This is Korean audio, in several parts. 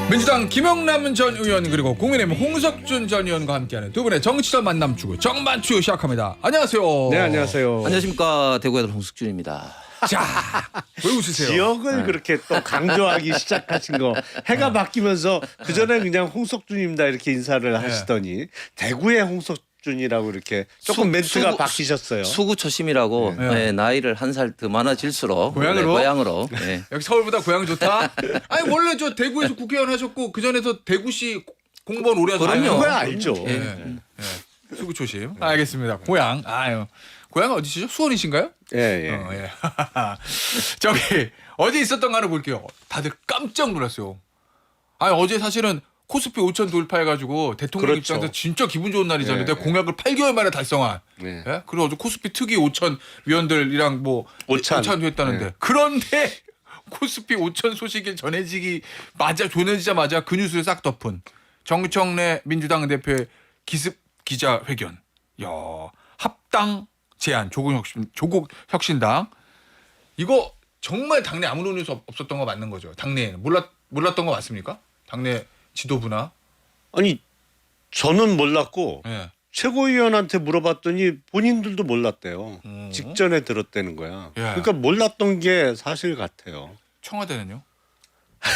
민주당 김영남 전 의원 그리고 국민의힘 홍석준 전 의원과 함께하는 두 분의 정치적 만남 추구 정만추 시작합니다. 안녕하세요. 네, 안녕하세요. 안녕하십니까, 대구의 홍석준입니다. 자, 왜 웃으세요? 지역을 그렇게 또 강조하기 시작하신 거 해가 바뀌면서 그 전에 그냥 홍석준입니다 이렇게 인사를 하시더니 대구의 홍석준이라고 이렇게 조금 멘트가 바뀌셨어요. 수구 초심이라고 네, 나이를 한 살 더 많아질수록 고향으로? 네, 고향으로 네. 여기 서울보다 고향이 좋다. 아니 원래 저 대구에서 국회의원 하셨고 그 전에도 대구시 공무원 오래 하셨어요. 그럼요. 그거야 알죠. 수구 초심. 알겠습니다. 고향. 아유. 고향은 어디시죠? 수원이신가요? 예, 예. 예. 저기 어제 있었던 거 하나 볼게요. 다들 깜짝 놀랐어요. 아니 어제 사실은 코스피 5천 돌파해가지고 대통령 그렇죠. 입장에서 진짜 기분 좋은 날이잖아요. 네, 공약을 8개월 만에 달성한. 네. 예? 그리고 어제 코스피 특위 5천 위원들이랑 뭐 오찬. 오찬도 했다는데 네. 그런데 코스피 5천 소식이 전해지자마자 그 뉴스를 싹 덮은 정청래 민주당 대표의 기습 기자회견. 야, 합당 제안 조국 혁신당 이거 정말 당내 아무런 뉴스 없었던 거 맞는 거죠. 당내에는 몰랐던 거 맞습니까? 당내 지도부나. 아니 저는 몰랐고 예. 최고위원한테 물어봤더니 본인들도 몰랐대요. 음. 직전에 들었다는 거야. 예. 그러니까 몰랐던 게 사실 같아요. 청와대는요?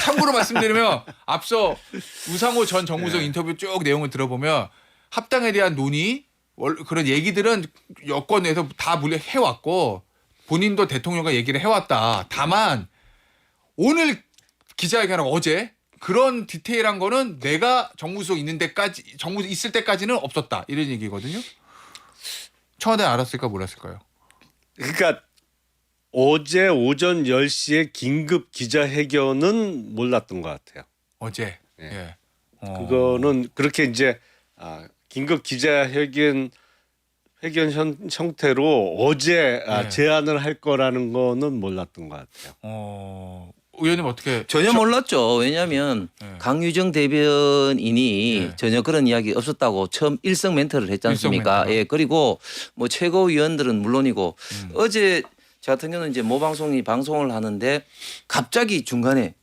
참고로 말씀드리면 앞서 우상호 전 정무성 인터뷰 쭉 내용을 들어보면 합당에 대한 논의 그런 얘기들은 여권에서 다 해왔고 본인도 대통령과 얘기를 해왔다. 다만 오늘 기자회견하고 어제 그런 디테일한 거는 내가 정무수석 정무 있을 때까지는 없었다. 이런 얘기거든요. 청와대 알았을까 몰랐을까요? 그러니까 어제 오전 10시에 긴급 기자회견은 몰랐던 것 같아요. 어제. 예. 예. 그거는 그렇게 이제 긴급 기자회견 형태로 어제 네. 제안을 할 거라는 거는 몰랐던 것 같아요. 의원님 어떻게 전혀 몰랐죠. 왜냐하면 네. 강유정 대변인이 네. 전혀 그런 이야기 없었다고 처음 일성 멘트를 했지 않습니까? 일성 멘트. 예, 그리고 뭐 최고위원들은 물론이고 어제 저 같은 경우는 이제 모방송이 방송을 하는데 갑자기 중간에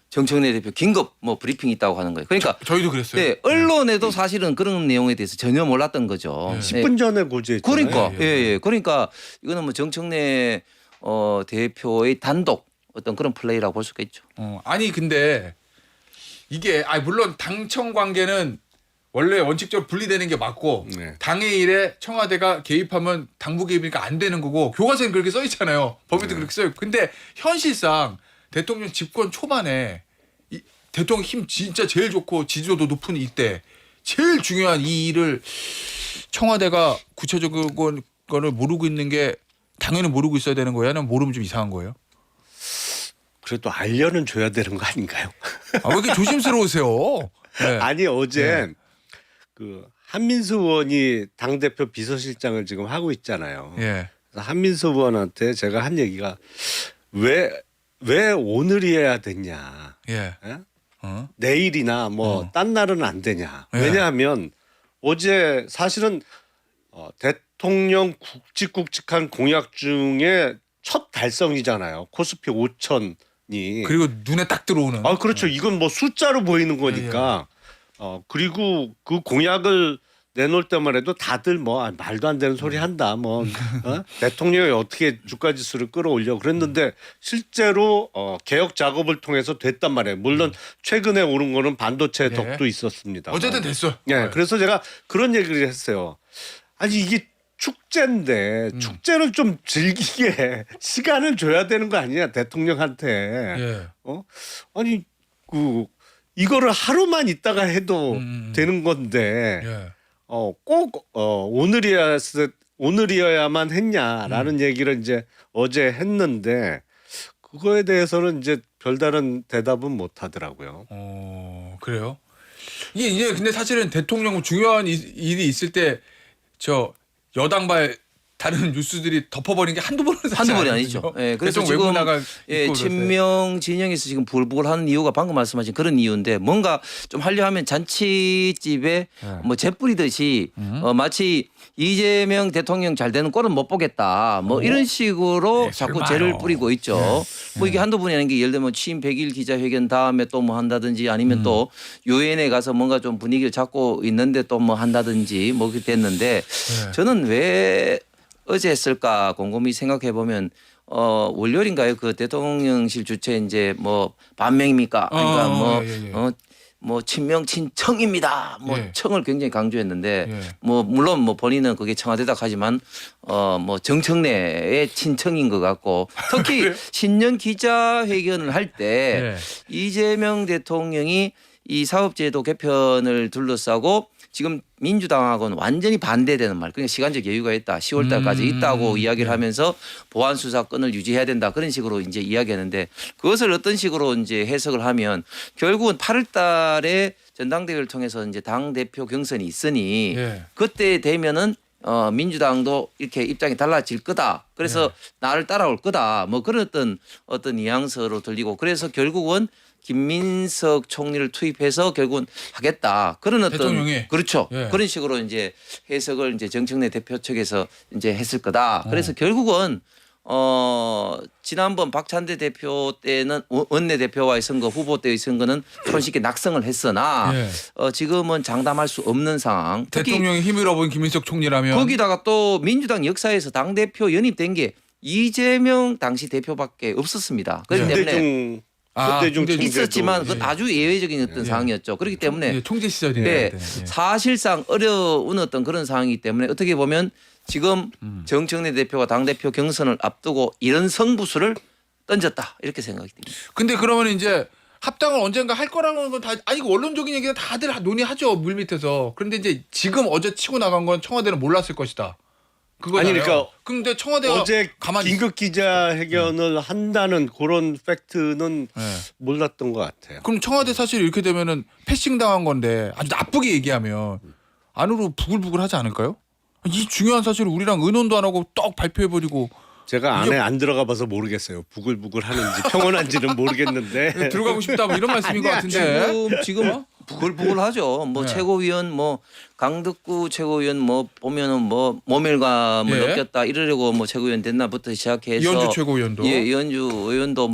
정청래 대표 긴급 뭐 브리핑이 있다고 하는 거예요. 그러니까 저희도 그랬어요. 네, 언론에도 사실은 그런 내용에 대해서 전혀 몰랐던 거죠. 네. 10분 전에 고지했잖아요. 그러니까 예, 예. 그러니까 이거는 뭐 정청래 대표의 단독 어떤 그런 플레이라고 볼 수가 있죠. 아니 근데 이게 물론 당청 관계는 원래 원칙적으로 분리되는 게 맞고 네. 당의 일에 청와대가 개입하면 당부 개입이니까 안 되는 거고 교과서에 그렇게 써 있잖아요. 법에도 그렇게 써요. 근데 현실상 대통령 집권 초반에 대통령 힘 진짜 제일 좋고 지지도도 높은 이때 제일 중요한 이 일을 청와대가 구체적인 거를 모르고 있는 게 당연히 모르고 있어야 되는 거예요? 아니면 모르면 좀 이상한 거예요? 그래도 알려는 줘야 되는 거 아닌가요? 왜 이렇게 조심스러우세요? 네. 아니 어제 그 한민수 의원이 당대표 비서실장을 지금 하고 있잖아요. 예. 그래서 한민수 의원한테 제가 한 얘기가 왜 오늘이어야 되냐. 예. 예? 어? 내일이나 뭐 딴 날은 안 되냐. 예. 왜냐하면 어제 사실은 대통령 굵직굵직한 공약 중에 첫 달성이잖아요. 코스피 5천이. 그리고 눈에 딱 들어오는. 그렇죠. 이건 뭐 숫자로 보이는 거니까. 그리고 그 공약을 내놓을 때만 해도 다들 뭐 말도 안 되는 소리 한다. 뭐 대통령이 어떻게 주가 지수를 끌어올려 그랬는데 실제로 개혁 작업을 통해서 됐단 말이에요. 물론 최근에 오른 거는 반도체 덕도 있었습니다. 어쨌든 됐어. 예. 그래서 제가 그런 얘기를 했어요. 아니 이게 축제인데 축제를 좀 즐기게 시간을 줘야 되는 거 아니냐 대통령한테. 예. 아니 이거를 하루만 있다가 해도 되는 건데 예. 꼭 오늘이어야만 했냐라는 얘기를 이제 어제 했는데 그거에 대해서는 이제 별다른 대답은 못 하더라고요. 그래요? 이게 근데 사실은 대통령 중요한 일이 있을 때 저 여당발 다른 뉴스들이 덮어버린 게 한두 번은 한두 번이 아니죠. 예, 그래서 외국 지금 나가 친명 진영에서 지금 부글부글 하는 이유가 방금 말씀하신 그런 이유인데 뭔가 좀 하려 하면 잔치집에 뭐 재뿌리듯이 마치 이재명 대통령 잘 되는 꼴은 못 보겠다. 뭐 이런 식으로 네, 자꾸 설마요. 죄를 뿌리고 있죠. 뭐 이게 한두 번이 아닌 게 예를 들면 취임 100일 기자회견 다음에 또 뭐 한다든지 아니면 또 유엔에 가서 뭔가 좀 분위기를 잡고 있는데 또 뭐 한다든지 뭐 그렇게 됐는데 저는 왜 어제 했을까 곰곰이 생각해 보면 월요일인가요? 그 대통령실 주최 이제 뭐 반명입니까? 그러니까 뭐 친명 친청입니다. 뭐 예. 청을 굉장히 강조했는데 예. 뭐 물론 뭐 본인은 그게 청와대다 하지만 뭐 정청래의 친청인 것 같고 특히 신년 기자회견을 할 때 예. 이재명 대통령이 이 사업제도 개편을 둘러싸고 지금 민주당하고는 완전히 반대되는 말. 그러니까 시간적 여유가 있다. 10월 달까지 있다고 이야기를 하면서 보안 수사권을 유지해야 된다. 그런 식으로 이제 이야기하는데 그것을 어떤 식으로 이제 해석을 하면 결국은 8월 달에 전당대회를 통해서 이제 당 대표 경선이 있으니 예. 그때 되면은 민주당도 이렇게 입장이 달라질 거다. 그래서 나를 따라올 거다. 뭐 그런 어떤 뉘앙스로 들리고 그래서 결국은 김민석 총리를 투입해서 결국은 하겠다. 그런 어떤 대통령이? 그렇죠. 예. 그런 식으로 이제 해석을 이제 정청래 대표 측에서 이제 했을 거다. 그래서 결국은 지난번 박찬대 대표 때는 원내 대표와의 선거 후보 때의 선거는 손쉽게 낙성을 했으나 예. 지금은 장담할 수 없는 상황. 특히 대통령이 힘을 얻은 김민석 총리라면 거기다가 또 민주당 역사에서 당 대표 연입된 게 이재명 당시 대표밖에 없었습니다. 그렇기 때문에 김대중 김대중 총재도 있었지만 그건 예. 아주 예외적인 어떤 상황이었죠. 그렇기 때문에 예, 총재 시절이네. 네, 그때. 예. 사실상 어려운 어떤 그런 상황이기 때문에 어떻게 보면 지금 정청래 대표가 당대표 경선을 앞두고 이런 성부수를 던졌다 이렇게 생각이 듭니다. 근데 그러면 이제 합당을 언젠가 할 거라는 건 다 아니 이거 원론적인 얘기는 다들 논의하죠 물밑에서. 그런데 이제 지금 어제 치고 나간 건 청와대는 몰랐을 것이다. 그거잖아요. 아니, 그러니까 근데 청와대가 어제 가만히 긴급 기자회견을 한다는 그런 팩트는 예. 몰랐던 것 같아요. 그럼 청와대 사실 이렇게 되면은 패싱 당한 건데 아주 나쁘게 얘기하면 안으로 부글부글 하지 않을까요? 이 중요한 사실을 우리랑 의논도 안 하고 떡 발표해버리고 제가 안에 안 들어가 봐서 모르겠어요. 부글부글 하는지 평온한지는 모르겠는데 들어가고 싶다 뭐 이런 말씀인 것 같은데. 지금 부글부글하죠. 뭐 네. 최고위원 뭐 강덕구 최고위원 뭐 보면은 뭐 모멸감을 예. 느꼈다 이러려고 뭐 최고위원 됐나부터 시작해서 이현주 최고위원도. 예, 이현주 의원도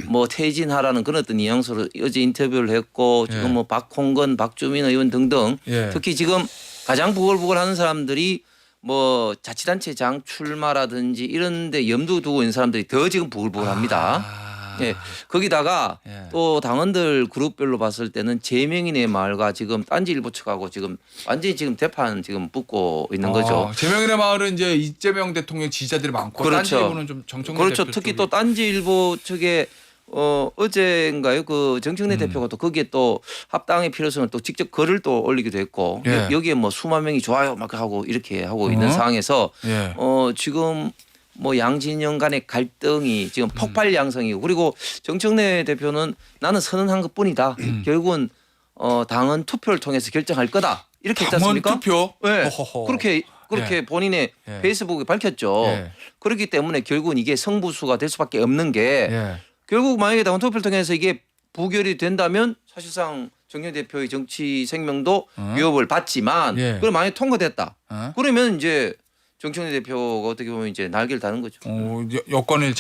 뭐 퇴진하라는 그런 어떤 뉘앙스로 어제 인터뷰를 했고 지금 예. 뭐 박홍건, 박주민 의원 등등 예. 특히 지금 가장 부글부글하는 사람들이 뭐 자치단체 장 출마라든지 이런데 염두 두고 있는 사람들이 더 지금 부글부글합니다. 예, 거기다가 예. 또 당원들 그룹별로 봤을 때는 재명인의 말과 지금 딴지일보 측하고 지금 완전히 지금 대판 지금 붙고 있는 거죠. 재명인의 마을은 이제 이재명 대통령 지지자들이 많고 그렇죠. 딴지일보는 좀 정청래 그렇죠. 대표 특히 쪽이. 또 딴지일보 측에 어제인가요? 그 정청래 대표가 또 거기에 또 합당의 필요성을 또 직접 글을 또 올리기도 했고 예. 여기에 뭐 수만 명이 좋아요 막 하고 이렇게 하고 있는 상황에서 예. 지금 뭐 양진영 간의 갈등이 지금 폭발 양상이고 그리고 정청래 대표는 나는 선언한 것뿐이다. 결국은 당헌 투표를 통해서 결정할 거다. 이렇게 했지 당원 않습니까? 투표. 네. 허허허. 그렇게 본인의 예. 페이스북에 밝혔죠. 예. 그렇기 때문에 결국은 이게 성부수가 될 수밖에 없는 게 예. 결국 만약에 당원 투표를 통해서 이게 부결이 된다면 사실상 정청래 대표의 정치 생명도 위협을 받지만 예. 그럼 만약에 통과됐다. 어? 그러면 이제 정청래 대표가 어떻게 보면 이제 날개를 다는 거죠. 여권을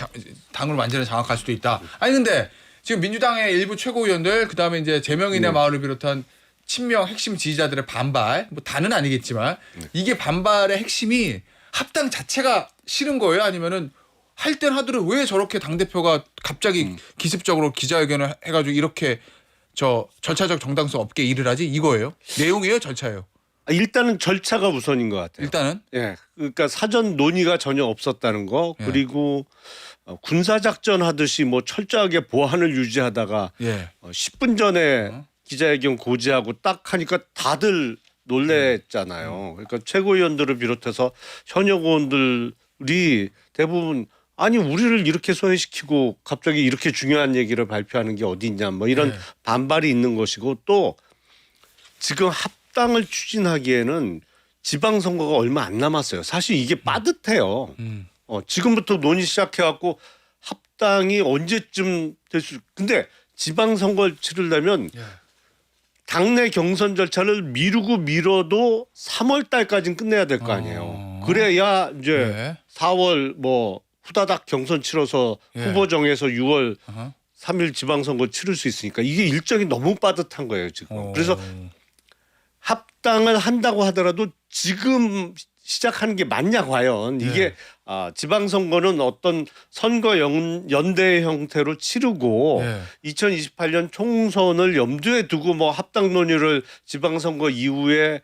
당을 완전히 장악할 수도 있다. 아니 근데 지금 민주당의 일부 최고위원들 그다음에 이제 재명인의 마을을 비롯한 친명 핵심 지지자들의 반발 뭐 다는 아니겠지만 이게 반발의 핵심이 합당 자체가 싫은 거예요? 아니면은 할 땐 하더라도 왜 저렇게 당 대표가 갑자기 기습적으로 기자회견을 해가지고 이렇게 저 절차적 정당성 없게 일을 하지 이거예요? 내용이에요, 절차예요? 일단은 절차가 우선인 것 같아요. 일단은 예, 그러니까 사전 논의가 전혀 없었다는 거 예. 그리고 군사 작전 하듯이 뭐 철저하게 보안을 유지하다가 예. 10분 전에 기자회견 고지하고 딱 하니까 다들 놀랬잖아요. 그러니까 최고위원들을 비롯해서 현역 의원들이 대부분 아니 우리를 이렇게 소외시키고 갑자기 이렇게 중요한 얘기를 발표하는 게 어디 있냐 뭐 이런 네. 반발이 있는 것이고 또 지금 합당을 추진하기에는 지방선거가 얼마 안 남았어요. 사실 이게 빠듯해요. 음. 지금부터 논의 시작해갖고 합당이 언제쯤 될 수? 근데 지방선거를 치르려면 예. 당내 경선 절차를 미뤄도 3월 달까지는 끝내야 될 거 아니에요. 그래야 이제 예. 4월 뭐 후다닥 경선 치러서 예. 후보 정해서 6월 어허. 3일 지방선거 치를 수 있으니까 이게 일정이 너무 빠듯한 거예요 지금. 그래서 합당을 한다고 하더라도 지금 시작하는 게 맞냐 과연 이게 지방선거는 어떤 선거 연대 형태로 치르고 예. 2028년 총선을 염두에 두고 뭐 합당 논의를 지방선거 이후에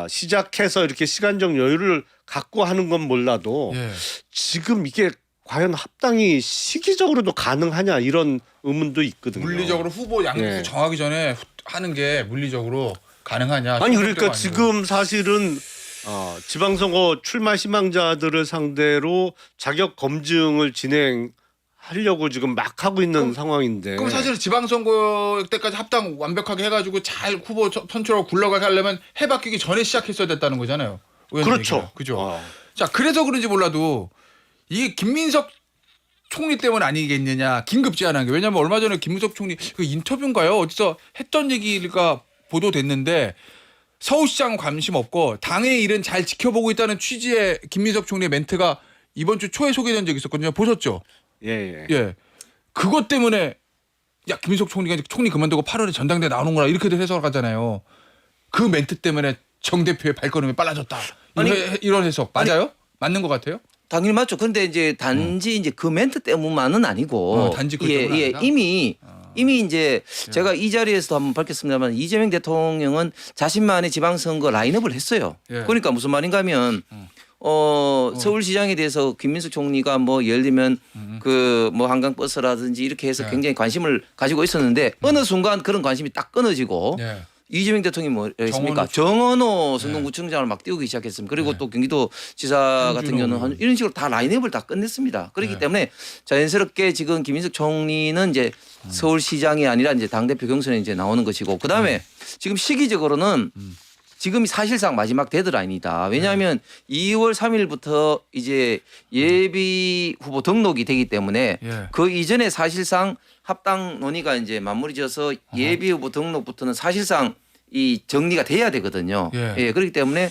시작해서 이렇게 시간적 여유를 갖고 하는 건 몰라도 예. 지금 이게 과연 합당이 시기적으로도 가능하냐 이런 의문도 있거든요. 물리적으로 후보 양수 예. 정하기 전에 하는 게 물리적으로 가능하냐? 아니 그러니까 아니고. 지금 사실은 지방선거 출마 희망자들을 상대로 자격 검증을 진행하려고 지금 막 하고 있는 상황인데. 그럼 사실 지방선거 때까지 합당 완벽하게 해가지고 잘 후보 선출하고 굴러가게 하려면 해 바뀌기 전에 시작했어야 됐다는 거잖아요. 의원님 그렇죠. 얘기가. 그죠. 자 그래서 그런지 몰라도 이게 김민석 총리 때문 아니겠느냐 긴급 제안한 게 왜냐하면 얼마 전에 김민석 총리 그 인터뷰인가요 어디서 했던 얘기가 보도됐는데 서울시장 관심 없고 당의 일은 잘 지켜보고 있다는 취지의 김민석 총리의 멘트가 이번 주 초에 소개된 적이 있었거든요. 보셨죠? 예. 예. 그것 때문에 야 김민석 총리가 이제 총리 그만두고 8월에 전당대 나오는구나 이렇게들 해석하잖아요. 그 멘트 때문에 정 대표의 발걸음이 빨라졌다. 아니, 이런 해석 맞아요? 맞는 것 같아요? 당연히 맞죠. 그런데 이제 단지 이제 그 멘트 때문만은 아니고 단지 그것 때문은 아니다? 이미 이제 제가 이 자리에서도 한번 밝혔습니다만 이재명 대통령은 자신만의 지방선거 라인업을 했어요. 예. 그러니까 무슨 말인가 하면 서울시장에 대해서 김민석 총리가 뭐 예를 들면 그 뭐 한강버스라든지 이렇게 해서 예. 굉장히 관심을 가지고 있었는데 어느 순간 그런 관심이 딱 끊어지고 예. 이재명 대통령이 뭐 했습니까? 정원호 성동구청장을 막 띄우기 시작했습니다. 그리고 또 경기도지사 같은 경우는 이런 식으로 다 라인업을 다 끝냈습니다. 그렇기 때문에 자연스럽게 지금 김민석 총리는 이제 서울시장이 아니라 이제 당대표 경선에 이제 나오는 것이고 그다음에 지금 시기적으로는 지금이 사실상 마지막 데드라인이다. 왜냐하면 2월 3일부터 이제 예비 후보 등록이 되기 때문에 예. 그 이전에 사실상 합당 논의가 이제 마무리져서 예비 후보 등록부터는 사실상 이 정리가 돼야 되거든요. 예. 그렇기 때문에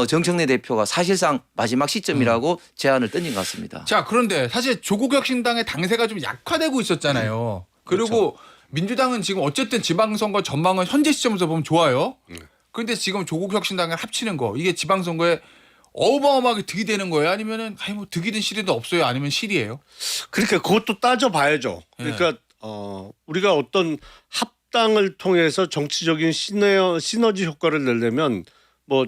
정청래 대표가 사실상 마지막 시점이라고 제안을 던진 것 같습니다. 자 그런데 사실 조국혁신당의 당세가 좀 약화되고 있었잖아요. 그리고 민주당은 지금 어쨌든 지방선거 전망은 현재 시점에서 보면 좋아요. 그런데 지금 조국혁신당을 합치는 거 이게 지방선거에 어마어마하게 득이 되는 거예요? 아니면은 아니 뭐 득이든 실이든 없어요? 아니면 실이에요? 그러니까 그것도 따져봐야죠. 그러니까 우리가 어떤 합당을 통해서 정치적인 시너지 효과를 내려면 뭐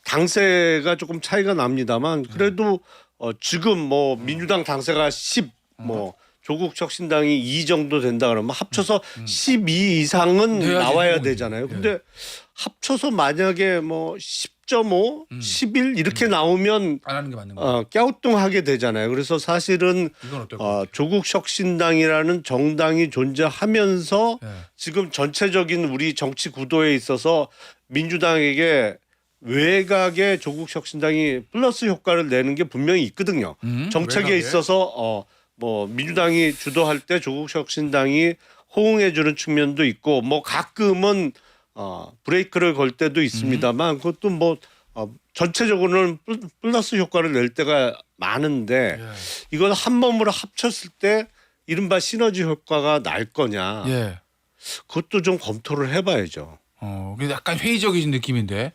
당세가 조금 차이가 납니다만 그래도 지금 뭐 민주당 당세가 10 뭐 조국혁신당이 2 정도 된다 그러면 합쳐서 12 이상은 내야지, 나와야 그거지. 되잖아요. 근데 합쳐서 만약에 뭐 10.5, 11 이렇게 나오면 안 하는 게 맞는 거예요. 갸우뚱하게 되잖아요. 그래서 사실은 이건 어떨까요? 조국혁신당이라는 정당이 존재하면서 예. 지금 전체적인 우리 정치 구도에 있어서 민주당에게 외곽의 조국혁신당이 플러스 효과를 내는 게 분명히 있거든요. 정책에 외곽에? 있어서 뭐 민주당이 주도할 때 조국혁신당이 호응해주는 측면도 있고 뭐 가끔은 브레이크를 걸 때도 있습니다만 그것도 뭐 전체적으로는 플러스 효과를 낼 때가 많은데 예. 이걸 한 몸으로 합쳤을 때 이른바 시너지 효과가 날 거냐 예. 그것도 좀 검토를 해봐야죠. 그래서 약간 회의적인 느낌인데,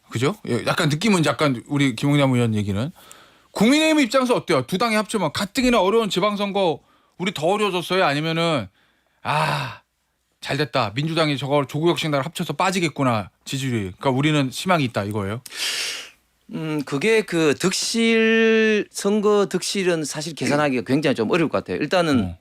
그죠? 예, 약간 느낌은 약간 우리 김용남 의원 얘기는 국민의힘 입장에서 어때요? 두 당이 합치면 가뜩이나 어려운 지방선거 우리 더 어려워졌어요? 아니면은 잘 됐다 민주당이 저거 조국혁신당을 합쳐서 빠지겠구나 지지율이. 그러니까 우리는 희망이 있다 이거예요. 그게 그 선거 득실은 사실 계산하기가 굉장히 좀 어려울 것 같아요. 일단은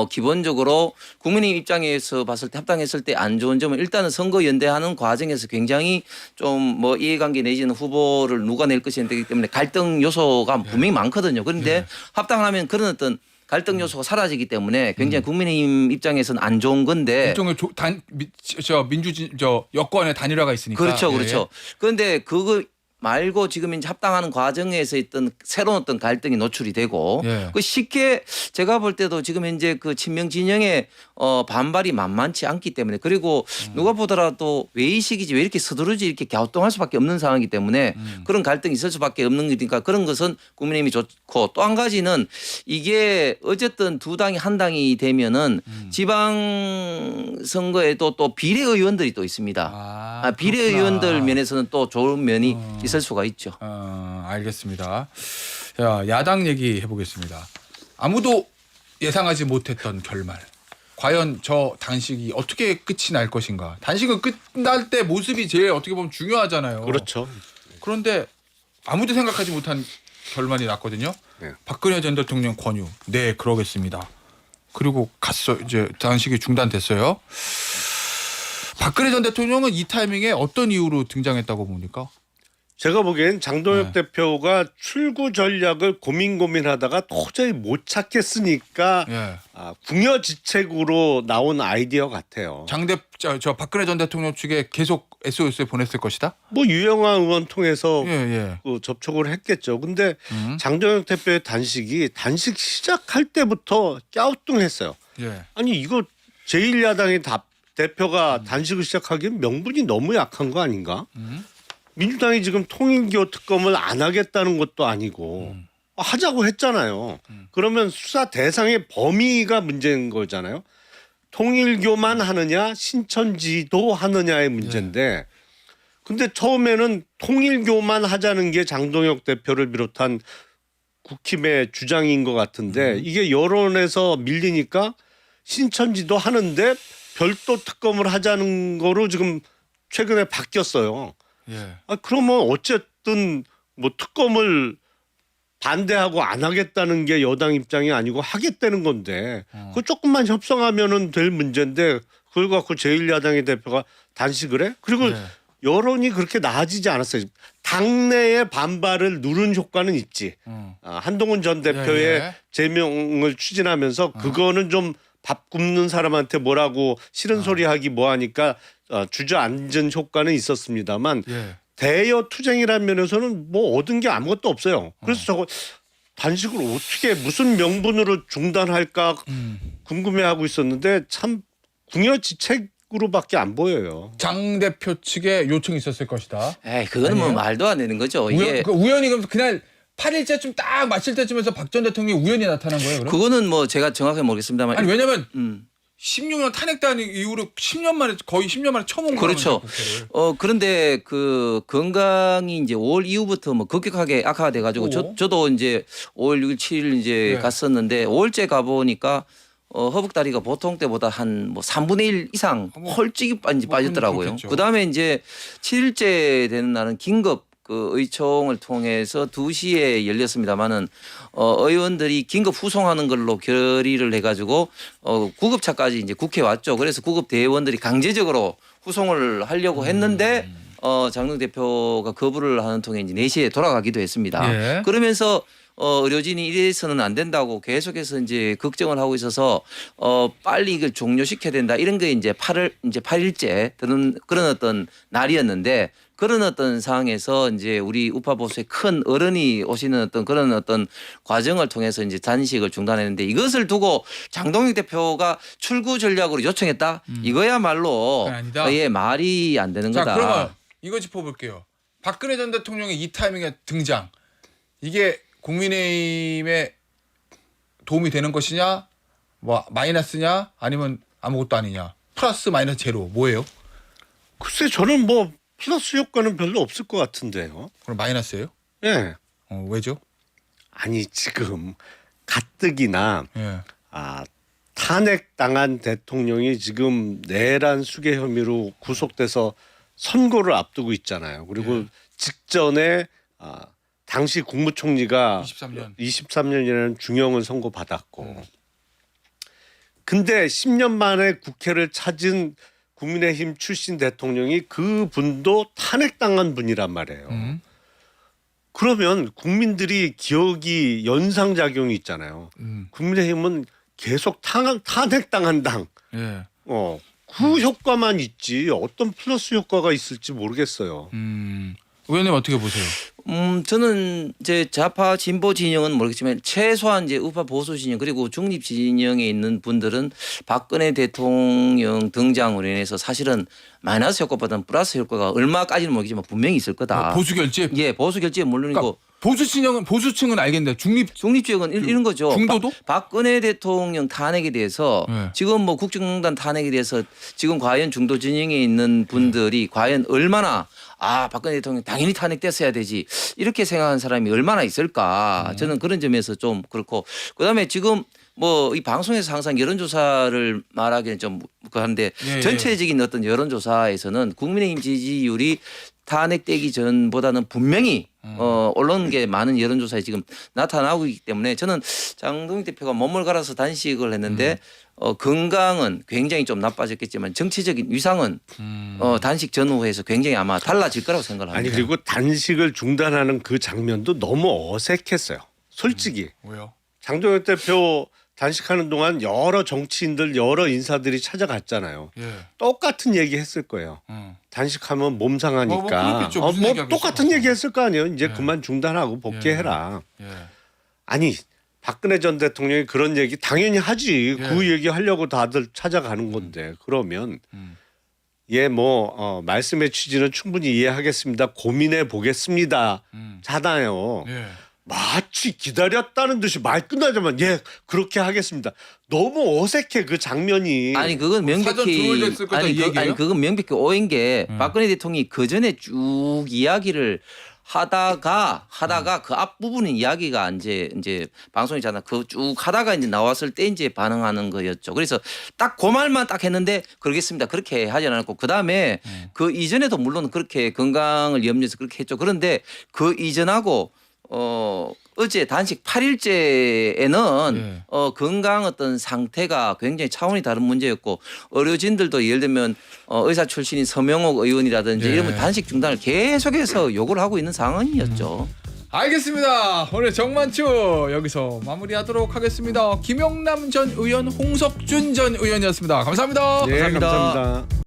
기본적으로 국민의힘 입장에서 봤을 때 합당했을 때 안 좋은 점은 일단은 선거 연대하는 과정에서 굉장히 좀 뭐 이해관계 내지는 후보를 누가 낼 것이 되기 때문에 갈등 요소가 분명히 많거든요. 그런데 합당하면 그런 어떤 갈등 요소가 사라지기 때문에 굉장히 국민의힘 입장에서는 안 좋은 건데. 일종의 여권의 단일화가 있으니까. 그렇죠, 예. 그렇죠. 그런데 그거 말고 지금 이제 합당하는 과정에서 있던 새로운 어떤 갈등이 노출이 되고 예. 그 쉽게 제가 볼 때도 지금 현재 그 친명 진영의 반발이 만만치 않기 때문에 그리고 누가 보더라도 외의식이지 왜 이렇게 서두르지 이렇게 갸우뚱할 수밖에 없는 상황이기 때문에 그런 갈등이 있을 수밖에 없는 거니까 그런 것은 국민의힘이 좋고 또 한 가지는 이게 어쨌든 두 당이 한 당이 되면은 지방 선거에도 또 비례의원들이 또 있습니다. 비례의원들 면에서는 또 좋은 면이 있을 수가 있죠. 알겠습니다. 자, 야당 얘기 해보겠습니다. 아무도 예상하지 못했던 결말. 과연 저 단식이 어떻게 끝이 날 것인가. 단식은 끝날 때 모습이 제일 어떻게 보면 중요하잖아요. 그렇죠. 그런데 아무도 생각하지 못한 결말이 났거든요. 네. 박근혜 전 대통령 권유. 네, 그러겠습니다. 그리고 갔어. 이제 단식이 중단됐어요. 박근혜 전 대통령은 이 타이밍에 어떤 이유로 등장했다고 봅니까? 제가 보기엔 장동혁 대표가 출구 전략을 고민하다가 도저히 못 찾겠으니까 예. 궁여지책으로 나온 아이디어 같아요. 저 박근혜 전 대통령 측에 계속 SOS에 보냈을 것이다. 뭐 유영아 의원 통해서 예. 그 접촉을 했겠죠. 근데 장동혁 대표의 단식 시작할 때부터 갸우뚱했어요. 예. 아니 이거 제1야당의 대표가 단식을 시작하기엔 명분이 너무 약한 거 아닌가? 민주당이 지금 통일교 특검을 안 하겠다는 것도 아니고 하자고 했잖아요. 그러면 수사 대상의 범위가 문제인 거잖아요. 통일교만 하느냐 신천지도 하느냐의 문제인데 근데 처음에는 통일교만 하자는 게 장동혁 대표를 비롯한 국힘의 주장인 것 같은데 이게 여론에서 밀리니까 신천지도 하는데 별도 특검을 하자는 거로 지금 최근에 바뀌었어요. 예. 그러면 어쨌든 뭐 특검을 반대하고 안 하겠다는 게 여당 입장이 아니고 하겠다는 건데 그 조금만 협상하면은 될 문제인데 그걸 갖고 제1야당의 대표가 단식을 해? 그리고 여론이 그렇게 나아지지 않았어요. 당내의 반발을 누른 효과는 있지. 한동훈 전 대표의 제명을 추진하면서 그거는 좀 밥 굽는 사람한테 뭐라고 싫은 소리 하기 뭐 하니까 주저앉은 효과는 있었습니다만 대여 투쟁이라는 면에서는 뭐 얻은 게 아무것도 없어요. 그래서 저거 단식을 어떻게 무슨 명분으로 중단할까 궁금해하고 있었는데 참 궁여지책으로밖에 안 보여요. 장 대표 측에 요청이 있었을 것이다. 에이, 그거는 뭐 말도 안 되는 거죠. 이게 우연히 그날 8일째쯤 딱 마칠 때쯤에서 박 전 대통령이 우연히 나타난 거예요. 그럼? 그거는 뭐 제가 정확하게 모르겠습니다만 아니 왜냐면 16년 탄핵단 이후로 10년 만에 거의 10년 만에 처음 온 거예요. 그렇죠. 그런데 그 건강이 이제 5월 이후부터 뭐 급격하게 악화가 돼가지고 저도 이제 5월 6일 7일 이제 갔었는데 5월째 가 보니까 허벅다리가 보통 때보다 한 뭐 3분의 1 이상 홀쭉이 빠졌더라고요. 그 다음에 이제 7일째 되는 날은 긴급 그 의총을 통해서 2시에 열렸습니다마는 의원들이 긴급 후송하는 걸로 결의를 해가지고 구급차까지 이제 국회에 왔죠. 그래서 구급 대의원들이 강제적으로 후송을 하려고 했는데 장동 대표가 거부를 하는 통에 이제 4시에 돌아가기도 했습니다. 예. 그러면서 의료진이 이래서는 안 된다고 계속해서 이제 걱정을 하고 있어서 빨리 이걸 종료시켜야 된다 이런 게 이제 8일째 되는 그런 어떤 날이었는데 그런 어떤 상황에서 이제 우리 우파 보수의 큰 어른이 오시는 어떤 그런 어떤 과정을 통해서 이제 단식을 중단했는데 이것을 두고 장동혁 대표가 출구 전략으로 요청했다 이거야말로 아니다. 말이 안 되는 자, 거다. 그러면 이거 짚어볼게요. 박근혜 전 대통령의 이 타이밍에 등장 이게 국민의힘에 도움이 되는 것이냐, 뭐 마이너스냐, 아니면 아무것도 아니냐, 플러스 마이너스 제로 뭐예요? 글쎄 저는 뭐 플러스 효과는 별로 없을 것 같은데요. 그럼 마이너스예요? 예. 왜죠? 아니 지금 가뜩이나 예. 탄핵당한 대통령이 지금 내란 수괴 혐의로 구속돼서 선고를 앞두고 있잖아요. 그리고 직전에 당시 국무총리가 23년이라는 중형을 선고받았고 근데 10년 만에 국회를 찾은 국민의힘 출신 대통령이 그 분도 탄핵당한 분이란 말이에요. 그러면 국민들이 기억이 연상작용이 있잖아요. 국민의힘은 계속 탄핵당한 당. 예. 그 효과만 있지 어떤 플러스 효과가 있을지 모르겠어요. 의원님 어떻게 보세요? 저는 이제 좌파 진보 진영은 모르겠지만 최소한 이제 우파 보수 진영 그리고 중립 진영에 있는 분들은 박근혜 대통령 등장으로 인해서 사실은 마이너스 효과보다는 플러스 효과가 얼마까지는 모르겠지만 분명히 있을 거다. 보수 결집. 예, 보수 결집은 물론이고. 그러니까 보수층은 알겠는데 중립 이런 거죠. 중도도? 박근혜 대통령 탄핵에 대해서 네. 지금 뭐 국정농단 탄핵에 대해서 지금 과연 중도 진영에 있는 분들이 과연 얼마나 박근혜 대통령 당연히 탄핵됐어야 되지 이렇게 생각하는 사람이 얼마나 있을까 저는 그런 점에서 좀 그렇고 그다음에 지금 뭐 이 방송에서 항상 여론조사를 말하기는 좀 그런데 예. 전체적인 어떤 여론조사에서는 국민의힘 지지율이 탄핵되기 전보다는 분명히 올라오는 게 많은 여론조사에 지금 나타나고 있기 때문에 저는 장동익 대표가 몸을 갈아서 단식을 했는데 건강은 굉장히 좀 나빠졌겠지만 정치적인 위상은 단식 전후에서 굉장히 아마 달라질 거라고 생각을 합니다. 아니 그리고 단식을 중단하는 그 장면도 너무 어색했어요. 솔직히 왜요? 장동혁 대표 단식하는 동안 여러 정치인들 여러 인사들이 찾아갔잖아요. 예. 똑같은 얘기 했을 거예요. 단식하면 몸 상하니까. 그렇겠죠. 무슨 얘기하겠어. 똑같은 얘기 했을 거 아니에요. 이제 예. 그만 중단하고 복귀해라. 예. 아니 박근혜 전 대통령이 그런 얘기 당연히 하지. 예. 그 얘기 하려고 다들 찾아가는 건데 그러면 음. 말씀의 취지는 충분히 이해하겠습니다. 고민해 보겠습니다. 잖아요. 예. 마치 기다렸다는 듯이 말 끝나자마자 그렇게 하겠습니다. 너무 어색해 그 장면이. 아니 그건 사전 명백히 조율됐을 거다 이 얘기예요? 그건 명백히 오해인 게 박근혜 대통령이 그 전에 쭉 이야기를 하다가 그 앞부분의 이야기가 이제 방송이잖아. 그 쭉 하다가 이제 나왔을 때 이제 반응하는 거였죠. 그래서 딱 그 말만 딱 했는데 그러겠습니다. 그렇게 하지 않았고 그다음에 그 이전에도 물론 그렇게 건강을 염려해서 그렇게 했죠. 그런데 그 이전하고 어제 단식 8일째에는 예. 건강 어떤 상태가 굉장히 차원이 다른 문제였고 의료진들도 예를 들면 의사 출신인 서명옥 의원이라든지 예. 이런 분 단식 중단을 계속해서 요구를 하고 있는 상황이었죠. 알겠습니다. 오늘 정만추 여기서 마무리하도록 하겠습니다. 김영남 전 의원, 홍석준 전 의원이었습니다. 감사합니다. 네, 감사합니다. 감사합니다.